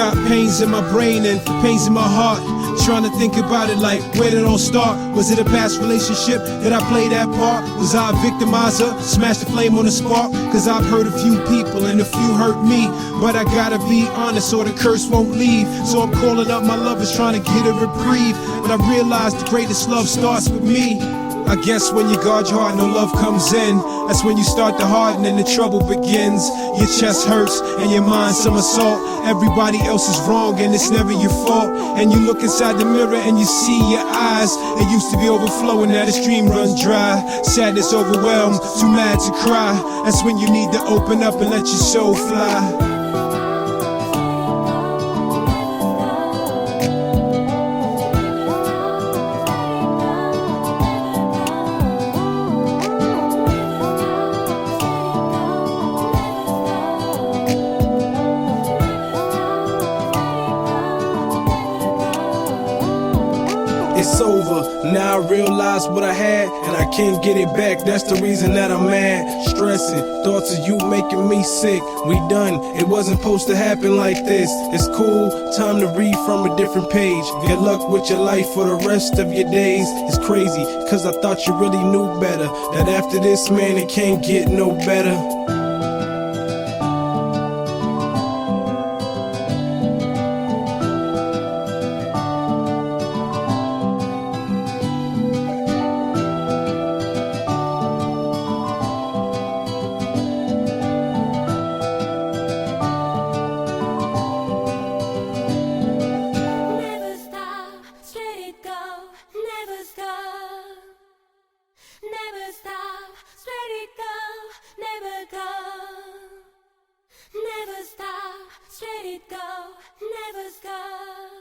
got pains in my brain and pains in my heart. Trying to think about it like, where did it all start? Was it a past relationship? Did I play that part? Was I a victimizer? Smashed the flame on the spark? Cause I've hurt a few people and a few hurt me. But I gotta be honest or the curse won't leave. So I'm calling up my lovers trying to get a reprieve. But I realize the greatest love starts with me. I guess when you guard your heart, no love comes in. That's when you start to harden and the trouble begins. Your chest hurts and your mind somersault. Everybody else is wrong and it's never your fault. And you look inside the mirror and you see your eyes. They used to be overflowing, now the stream runs dry. Sadness overwhelmed, too mad to cry. That's when you need to open up and let your soul fly. It's over, now I realize what I had and I can't get it back, that's the reason that I'm mad. Stressing, thoughts of you making me sick. We done, it wasn't supposed to happen like this. It's cool, time to read from a different page. Good luck with your life for the rest of your days. It's crazy, cause I thought you really knew better. That after this, man, it can't get no better. Never stop, straight it go, never go. Never stop, straight it go, never go.